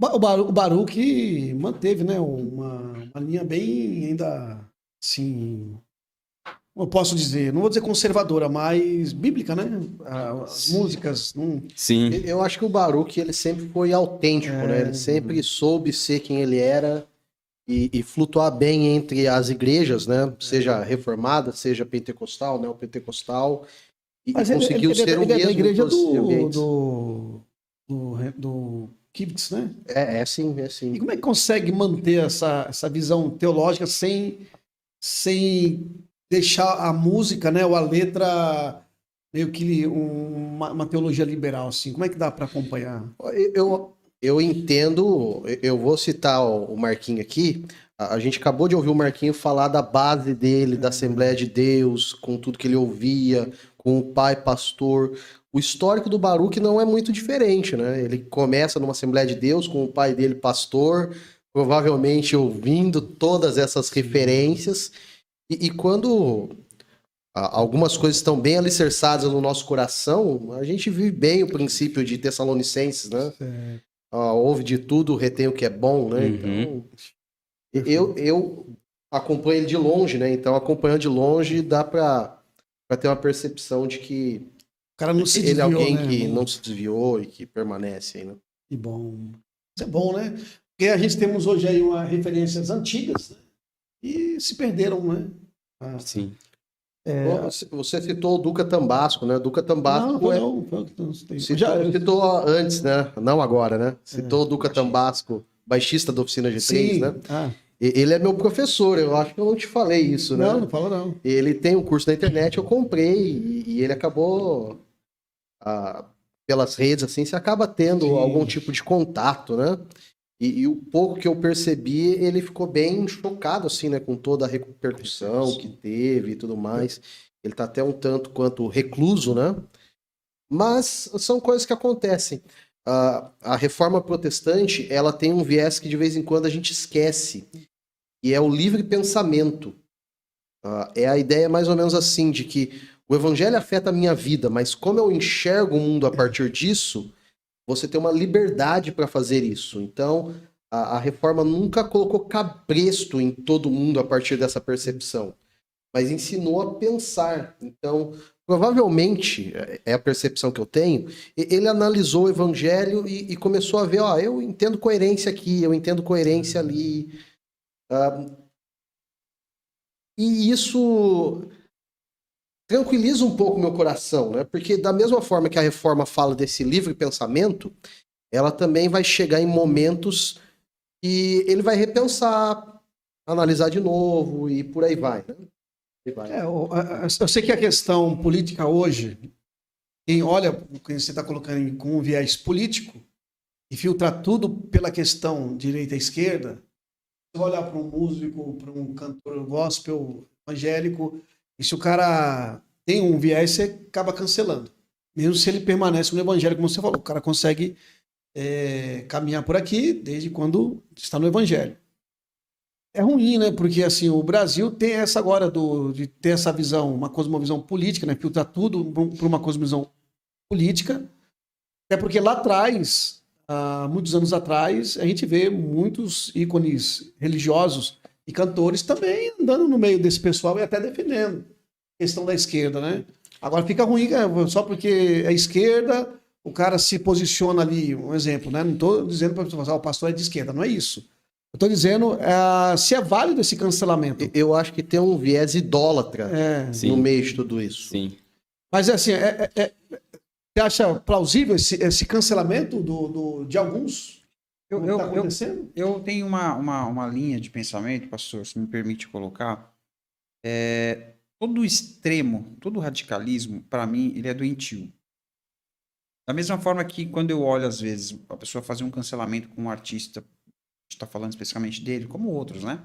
O Baruch manteve, né, uma linha bem ainda, assim, como eu posso dizer, não vou dizer conservadora, mas bíblica, né? As músicas, não, Sim, Eu acho que o Baruch, ele sempre foi autêntico, né? Ele sempre soube ser quem ele era e flutuar bem entre as igrejas, né? Seja reformada, seja pentecostal, neopentecostal, e mas conseguiu ser o ele é da mesmo em igreja todos esses ambientes. do Kivitz, né? É sim, é E sim. como é que consegue manter essa visão teológica sem deixar a música, né, ou a letra meio que uma teologia liberal, assim? Como é que dá para acompanhar? Eu entendo, eu vou citar o Marquinho aqui. A gente acabou de ouvir o Marquinho falar da base dele, da Assembleia de Deus, com tudo que ele ouvia, com o pai pastor. O histórico do Baruch não é muito diferente, né? Ele começa numa Assembleia de Deus, com o pai dele pastor, provavelmente ouvindo todas essas referências. E quando algumas coisas estão bem alicerçadas no nosso coração, a gente vive bem o princípio de Tessalonicenses, né? É, Ouve de tudo, retém o que é bom, né? uhum, Então, perfeito. eu acompanho ele de longe, né? Então, acompanhando de longe, dá para ter uma percepção de que O cara não se ele é desviou, alguém né? que Não, não se desviou e que permanece aí, né? que bom. Isso é bom, né? Porque a gente temos hoje aí uma referências antigas, né? E se perderam, né? Ah, sim. Você citou o Duca Tambasco, né? O Duca não, Tambasco foi não. Foi, não sei. Eu já, citou antes, né? Não agora, né? Citou o Duca Baixista. Tambasco, baixista da Oficina G3, né? sim. Ah, Ele é meu professor, eu acho que eu não te falei isso, não, né? não fala não. Ele tem um curso na internet, eu comprei e ele acabou pelas redes assim, você acaba tendo algum Sim. tipo de contato, né? E o pouco que eu percebi, ele ficou bem chocado assim, né, com toda a repercussão que teve e tudo mais. Ele tá até um tanto quanto recluso, né? Mas são coisas que acontecem. A reforma protestante, ela tem um viés que de vez em quando a gente esquece, e é o livre pensamento. É a ideia mais ou menos assim, de que o evangelho afeta a minha vida, mas como eu enxergo o mundo a partir disso, você tem uma liberdade para fazer isso. Então, a reforma nunca colocou cabresto em todo mundo a partir dessa percepção, mas ensinou a pensar. Então, provavelmente, é a percepção que eu tenho, ele analisou o evangelho e começou a ver, ó, eu entendo coerência aqui, eu entendo coerência ali. E isso tranquiliza um pouco meu coração, né? Porque da mesma forma que a reforma fala desse livre pensamento, ela também vai chegar em momentos que ele vai repensar, analisar de novo e por aí vai, né? E vai. Eu sei que a questão política hoje, quem olha o que você está colocando com um viés político e filtrar tudo pela questão direita e esquerda, você vai olhar para um músico, para um cantor gospel evangélico, e se o cara tem um viés, você acaba cancelando. Mesmo se ele permanece no evangelho, como você falou, o cara consegue caminhar por aqui desde quando está no evangelho. É ruim, né? Porque assim, o Brasil tem essa agora de ter essa visão, uma visão política, né? Filtrar tudo para uma cosmovisão política. Até porque lá atrás, há muitos anos atrás, a gente vê muitos ícones religiosos e cantores também andando no meio desse pessoal e até defendendo a questão da esquerda, né? Agora fica ruim, né? Só porque é esquerda, o cara se posiciona ali, um exemplo, né? Não estou dizendo para você o pastor é de esquerda, não é isso. Eu estou dizendo se é válido esse cancelamento. Eu acho que tem um viés idólatra É, no Sim, meio de tudo isso. sim. mas assim, você acha plausível esse cancelamento de alguns? Eu, Como está eu, eu, acontecendo? eu tenho uma linha de pensamento, pastor, se me permite colocar. Todo extremo, todo radicalismo, para mim, ele é doentio. Da mesma forma que quando eu olho, às vezes, a pessoa fazer um cancelamento com um artista, a gente está falando especificamente dele, como outros, né?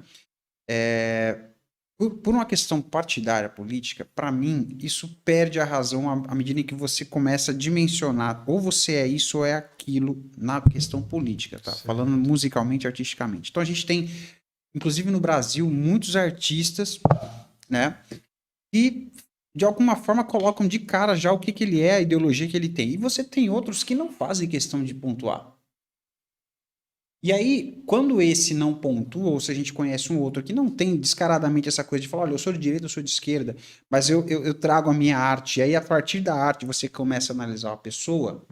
Por uma questão partidária, política, para mim, isso perde a razão à medida em que você começa a dimensionar ou você é isso ou é aquilo na questão política, tá? Falando musicalmente, artisticamente. Então a gente tem, inclusive no Brasil, muitos artistas, né? Que de alguma forma colocam de cara já o que, que ele é, a ideologia que ele tem. E você tem outros que não fazem questão de pontuar. E aí, quando esse não pontua, ou se a gente conhece um outro que não tem descaradamente essa coisa de falar, olha, eu sou de direita, eu sou de esquerda, mas eu trago a minha arte, e aí a partir da arte você começa a analisar a pessoa,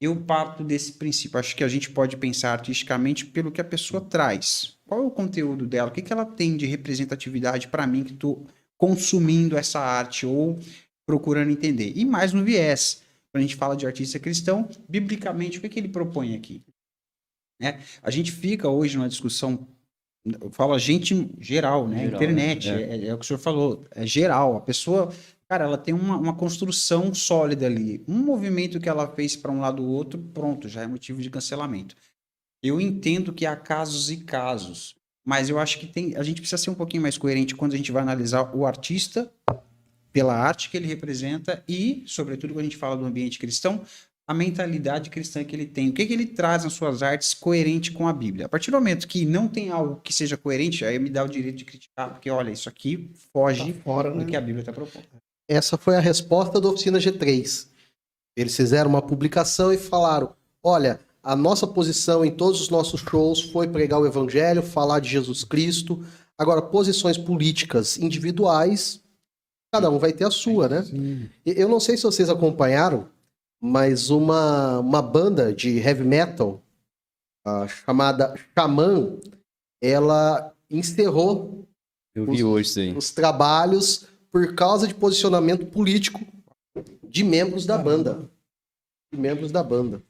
eu parto desse princípio. Acho que a gente pode pensar artisticamente pelo que a pessoa traz. Qual é o conteúdo dela? O que que ela tem de representatividade para mim que estou consumindo essa arte ou procurando entender? E mais no viés. Quando a gente fala de artista cristão, biblicamente, o que que ele propõe aqui? Né? A gente fica hoje numa discussão, eu falo a gente geral, né? Geral, Internet, né? é o que o senhor falou, é geral. A pessoa, cara, ela tem uma construção sólida ali. Um movimento que ela fez para um lado ou outro, pronto, já é motivo de cancelamento. Eu entendo que há casos e casos, mas eu acho que a gente precisa ser um pouquinho mais coerente quando a gente vai analisar o artista pela arte que ele representa e, sobretudo, quando a gente fala do ambiente cristão, a mentalidade cristã que ele tem. O que que ele traz nas suas artes coerente com a Bíblia? A partir do momento que não tem algo que seja coerente, aí me dá o direito de criticar, porque, olha, isso aqui foge Tá fora, do né? que a Bíblia está propondo. Essa foi a resposta da Oficina G3. Eles fizeram uma publicação e falaram: olha, a nossa posição em todos os nossos shows foi pregar o evangelho, falar de Jesus Cristo. Agora, posições políticas individuais, cada um vai ter a sua, né? Sim. Eu não sei se vocês acompanharam, mas uma banda de heavy metal chamada Xamã, ela encerrou Eu vi hoje isso aí. os trabalhos por causa de posicionamento político de membros da banda. De membros da banda.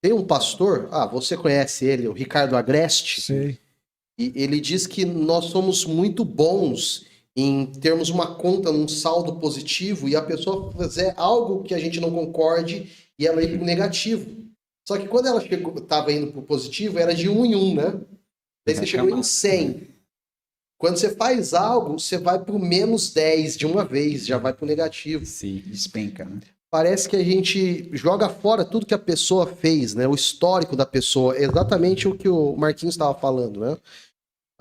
Tem um pastor, você conhece ele, o Ricardo Agreste, Sei. e ele diz que nós somos muito bons em termos uma conta num saldo positivo e a pessoa fazer algo que a gente não concorde e ela ir pro negativo. Só que quando ela estava indo pro positivo, era de 1 em 1, né? Daí você chegou em 100. Quando você faz algo, você vai pro menos 10 de uma vez, já vai pro negativo. Sim. Despenca, né? Parece que a gente joga fora tudo que a pessoa fez, né? O histórico da pessoa. Exatamente o que o Marquinhos estava falando, né?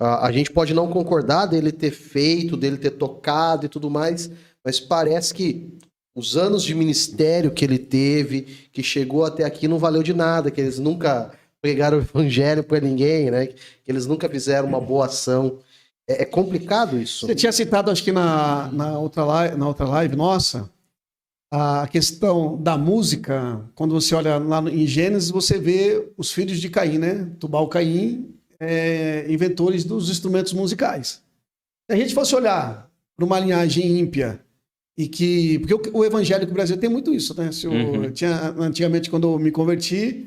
A gente pode não concordar dele ter feito, dele ter tocado e tudo mais, mas parece que os anos de ministério que ele teve, que chegou até aqui, não valeu de nada, que eles nunca pregaram o evangelho para ninguém, né? Que eles nunca fizeram uma boa ação. É complicado isso. Você tinha citado, acho que na outra live nossa, a questão da música. Quando você olha lá em Gênesis, você vê os filhos de Caim, né? Tubal-Caim, inventores dos instrumentos musicais. Se a gente fosse olhar para uma linhagem ímpia, porque o evangélico brasileiro tem muito isso, né? Antigamente, quando eu me converti,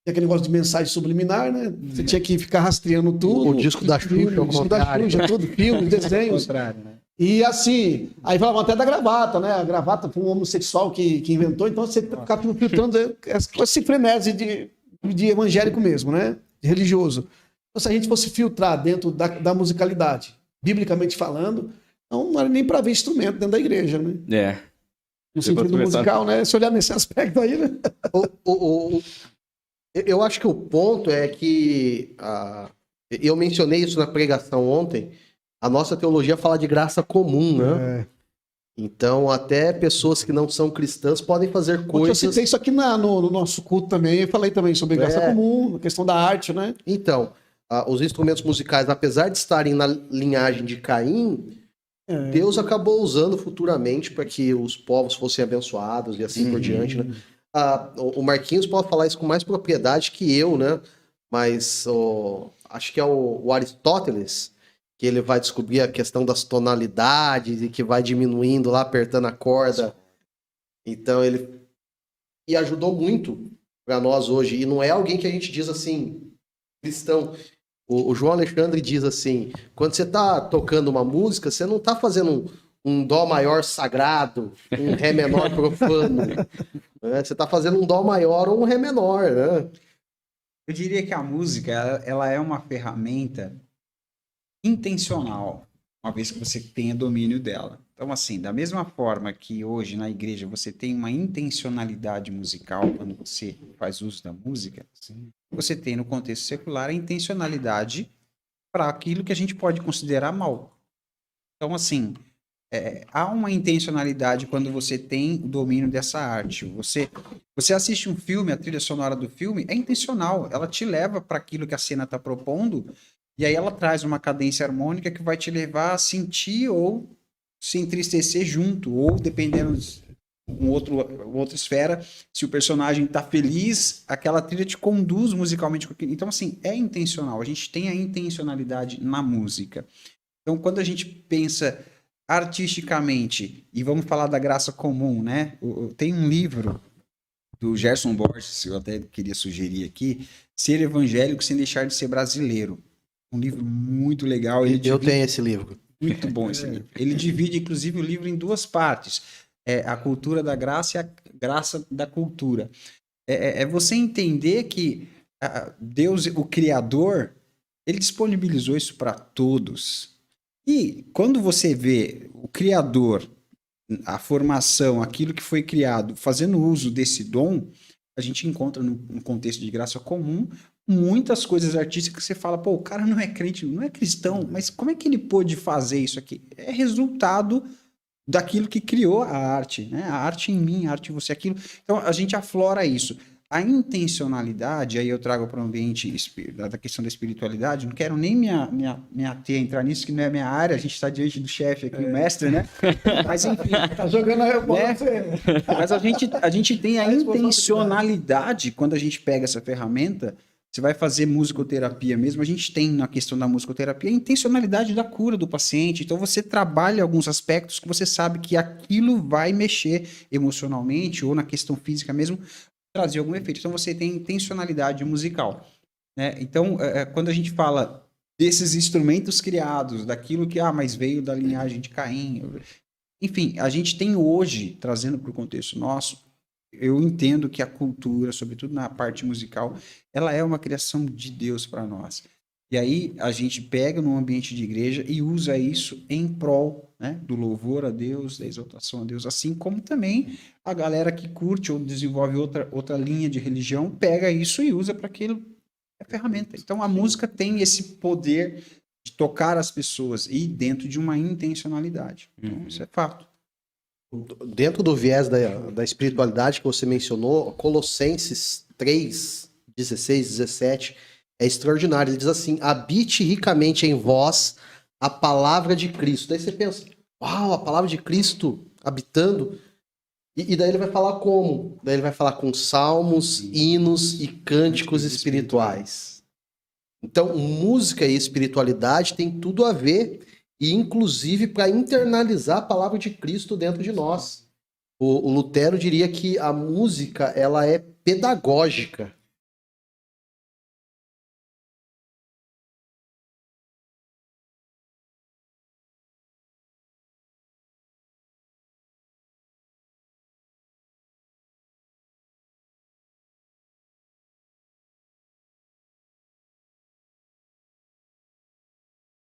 tinha aquele negócio de mensagem subliminar, né? Você tinha que ficar rastreando tudo. O disco da Xuxa, o disco da Xuxa, tudo, filmes, desenhos. Contrário, né? E assim, aí falavam até da gravata, né? A gravata foi um homossexual que inventou, então você ficava filtrando esse frenesi de evangélico mesmo, né? De religioso. Então, se a gente fosse filtrar dentro da musicalidade, biblicamente falando, não era nem para ver instrumento dentro da igreja, né? É. No sentido musical, né? Se olhar nesse aspecto aí, né? Eu acho que o ponto é que eu mencionei isso na pregação ontem. A nossa teologia fala de graça comum, né? Então, até pessoas que não são cristãs podem fazer coisas... Eu citei isso aqui no nosso culto também, eu falei também sobre graça comum, a questão da arte, né? Então, os instrumentos musicais, apesar de estarem na linhagem de Caim, Deus acabou usando futuramente para que os povos fossem abençoados e assim por diante, né? O Marquinhos pode falar isso com mais propriedade que eu, né? Mas acho que é o Aristóteles que ele vai descobrir a questão das tonalidades e que vai diminuindo lá, apertando a corda. Então e ajudou muito para nós hoje. E não é alguém que a gente diz assim, cristão. O João Alexandre diz assim, quando você está tocando uma música, você não está fazendo um dó maior sagrado, um ré menor profano. Né? Você está fazendo um dó maior ou um ré menor, né? Eu diria que a música, ela é uma ferramenta intencional, uma vez que você tenha domínio dela. Então, assim, da mesma forma que hoje na igreja você tem uma intencionalidade musical quando você faz uso da música, você tem no contexto secular a intencionalidade para aquilo que a gente pode considerar mal. Então, assim, há uma intencionalidade quando você tem o domínio dessa arte. Você assiste um filme, a trilha sonora do filme é intencional, ela te leva para aquilo que a cena está propondo, e aí ela traz uma cadência harmônica que vai te levar a sentir ou se entristecer junto, ou dependendo de outra esfera, se o personagem está feliz, aquela trilha te conduz musicalmente com aquilo. Então, assim, é intencional, a gente tem a intencionalidade na música. Então, quando a gente pensa artisticamente, e vamos falar da graça comum, né? Tem um livro do Gerson Borges, eu até queria sugerir aqui, Ser Evangélico Sem Deixar de Ser Brasileiro. Um livro muito legal. Eu tenho esse livro. Muito bom esse livro. Ele divide, inclusive, o livro em duas partes. A cultura da graça e a graça da cultura. É você entender que Deus, o Criador, ele disponibilizou isso para todos. E quando você vê o Criador, a formação, aquilo que foi criado, fazendo uso desse dom, a gente encontra no contexto de graça comum muitas coisas artísticas que você fala, pô, o cara não é crente, não é cristão, mas como é que ele pôde fazer isso aqui? É resultado daquilo que criou a arte, né? A arte em mim, a arte em você, aquilo. Então, a gente aflora isso. A intencionalidade, aí eu trago para o ambiente da questão da espiritualidade, não quero nem me ater a entrar nisso, que não é minha área, a gente está diante do chefe aqui, o mestre, né? Mas enfim. Tá jogando a bola, né? Mas a gente tem a intencionalidade, quando a gente pega essa ferramenta, você vai fazer musicoterapia mesmo, a gente tem na questão da musicoterapia a intencionalidade da cura do paciente, então você trabalha alguns aspectos que você sabe que aquilo vai mexer emocionalmente ou na questão física mesmo, trazer algum efeito. Então você tem intencionalidade musical, né? Então, quando a gente fala desses instrumentos criados, daquilo que, mas veio da linhagem de Caim, enfim, a gente tem hoje, trazendo para o contexto nosso, eu entendo que a cultura, sobretudo na parte musical, ela é uma criação de Deus para nós. E aí a gente pega num ambiente de igreja e usa isso em prol, né, do louvor a Deus, da exaltação a Deus, assim como também a galera que curte ou desenvolve outra linha de religião pega isso e usa para aquilo, é ferramenta. Então a música tem esse poder de tocar as pessoas e dentro de uma intencionalidade. Então, isso é fato. Dentro do viés da espiritualidade que você mencionou, Colossenses 3, 16, 17, é extraordinário. Ele diz assim, habite ricamente em vós a palavra de Cristo. Daí você pensa, uau, a palavra de Cristo habitando. E daí ele vai falar como? Daí ele vai falar com salmos, hinos e cânticos espirituais. Então, música e espiritualidade tem tudo a ver, e inclusive para internalizar a palavra de Cristo dentro de nós. O Lutero diria que a música ela é pedagógica.